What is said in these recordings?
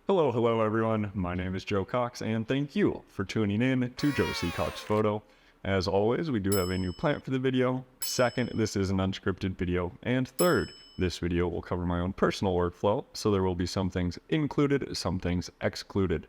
Hello everyone. My name is Joe Cox and thank you for tuning in to Joe C. Cox Photo. As always, we do have a new plan for the video. Second, this is an unscripted video. And third, this video will cover my own personal workflow, so there will be some things included, some things excluded.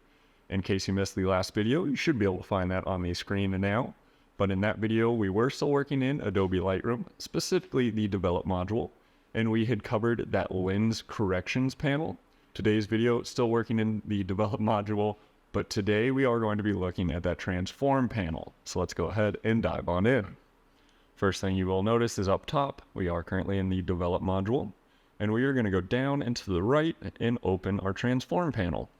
In case you missed the last video, you should be able to find that on the screen now. But in that video, we were still working in Adobe Lightroom, specifically the Develop module, and we had covered that lens corrections panel. Today's video, still working in the Develop module, but today we are going to be looking at that Transform panel. So let's go ahead and dive on in. First thing you will notice is up top, we are currently in the Develop module, and we are going to go down and to the right and open our Transform panel.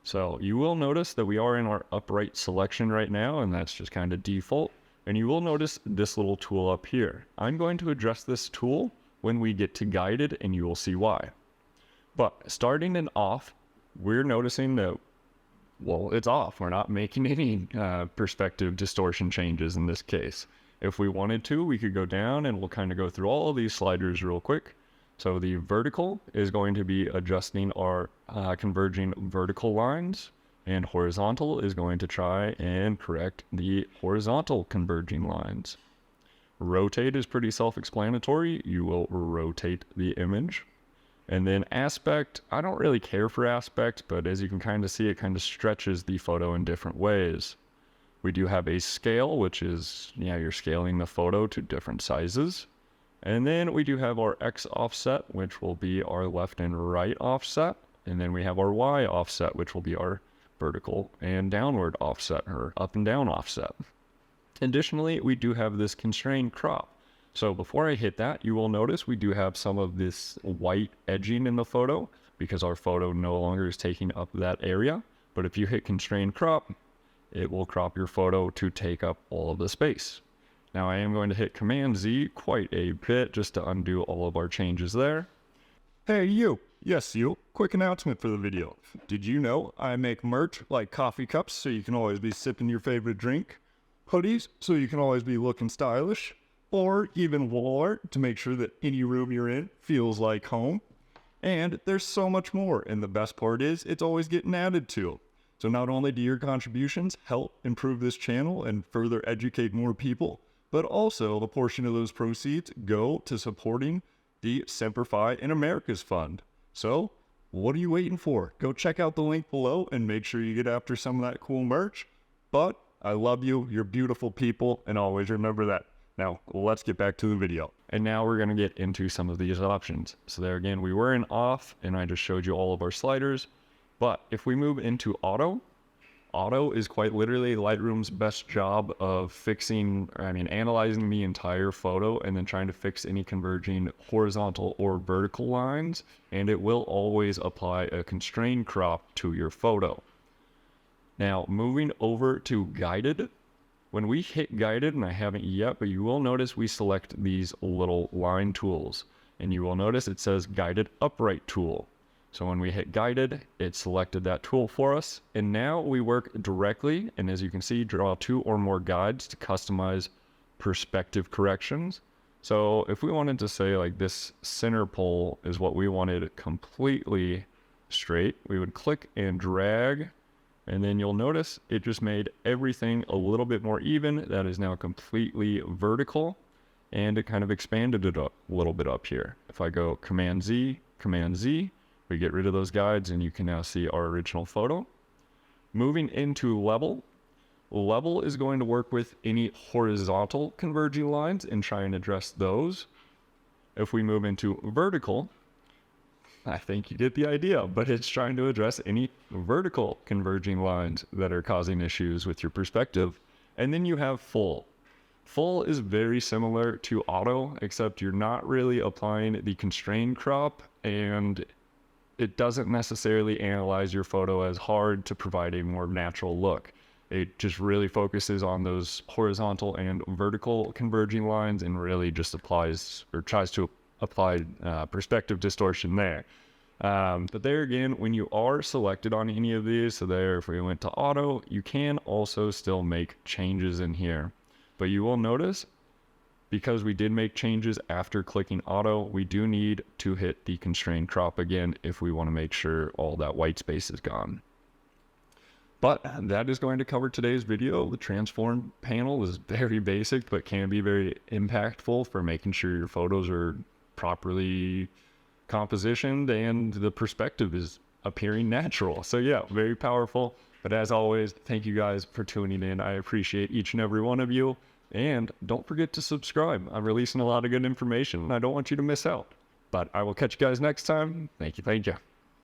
So you will notice that we are in our upright selection right now, and that's just kind of default. And you will notice this little tool up here. I'm going to address this tool when we get to guided, and you will see why. But starting in off, we're noticing that, well, it's off. We're not making any perspective distortion changes in this case. If we wanted to, we could go down and we'll kind of go through all of these sliders real quick. So the vertical is going to be adjusting our converging vertical lines, and horizontal is going to try and correct the horizontal converging lines. Rotate is pretty self-explanatory. You will rotate the image. And then aspect, I don't really care for aspect, but as you can kind of see, it kind of stretches the photo in different ways. We do have a scale, which is, you're scaling the photo to different sizes. And then we do have our X offset, which will be our left and right offset. And then we have our Y offset, which will be our vertical and downward offset, or up and down offset. Additionally, we do have this constrained crop. So before I hit that, you will notice we do have some of this white edging in the photo because our photo no longer is taking up that area. But if you hit constrain crop, it will crop your photo to take up all of the space. Now I am going to hit Command Z quite a bit just to undo all of our changes there. Hey you, yes you, quick announcement for the video. Did you know I make merch like coffee cups so you can always be sipping your favorite drink? Hoodies so you can always be looking stylish? Or even wall art to make sure that any room you're in feels like home. And there's so much more, and the best part is it's always getting added to. So not only do your contributions help improve this channel and further educate more people, but also a portion of those proceeds go to supporting the Simplify in America's Fund. So what are you waiting for? Go check out the link below and make sure you get after some of that cool merch. But I love you, you're beautiful people, and always remember that. Now, let's get back to the video. And now we're going to get into some of these options. So there again, we were in off, and I just showed you all of our sliders. But if we move into auto, auto is quite literally Lightroom's best job of analyzing the entire photo and then trying to fix any converging horizontal or vertical lines. And it will always apply a constrained crop to your photo. Now, moving over to guided. When we hit guided, and I haven't yet, but you will notice we select these little line tools, and you will notice it says guided upright tool. So when we hit guided, it selected that tool for us, and now we work directly, and as you can see, draw 2 or more guides to customize perspective corrections. So if we wanted to say like this center pole is what we wanted completely straight, we would click and drag. And then you'll notice it just made everything a little bit more even. That is now completely vertical, and it kind of expanded it a little bit up here. If I go Command Z, we get rid of those guides, and you can now see our original photo. Moving into level. Level is going to work with any horizontal converging lines and try and address those. If we move into vertical, I think you get the idea, but it's trying to address any vertical converging lines that are causing issues with your perspective. And then you have full. Full is very similar to auto, except you're not really applying the constrained crop, and it doesn't necessarily analyze your photo as hard to provide a more natural look. It just really focuses on those horizontal and vertical converging lines and really just applies or tries to apply perspective distortion there. But there again, when you are selected on any of these, so there, if we went to auto, you can also still make changes in here. But you will notice because we did make changes after clicking auto, we do need to hit the constrained crop again if we want to make sure all that white space is gone. But that is going to cover today's video. The transform panel is very basic, but can be very impactful for making sure your photos are properly compositioned and the perspective is appearing natural. So yeah, very powerful. But as always, thank you guys for tuning in. I appreciate each and every one of you. And don't forget to subscribe. I'm releasing a lot of good information and I don't want you to miss out. But I will catch you guys next time. Thank you.